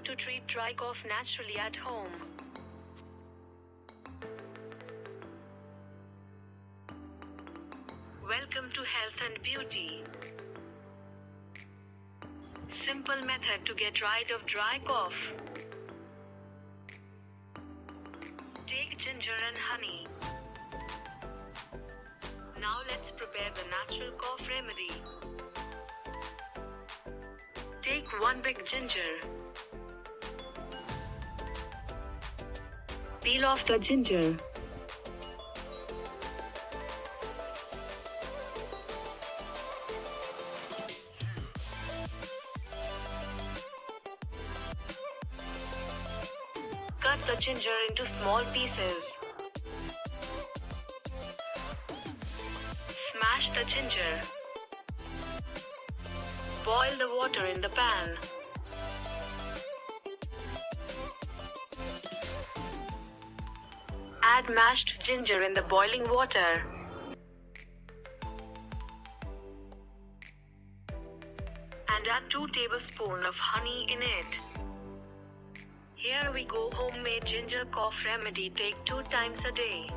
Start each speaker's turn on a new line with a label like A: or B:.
A: how to treat dry cough naturally at home. Welcome to Health and Beauty. Simple method to get rid of dry cough. Take ginger and honey. Now let's prepare the natural cough remedy. Take 1 big ginger. Peel off the ginger. Cut the ginger into small pieces. Smash the ginger. Boil the water in the pan. Add mashed ginger in the boiling water. And add 2 tablespoons of honey in it. Here we go, homemade ginger cough remedy. Take 2 times a day.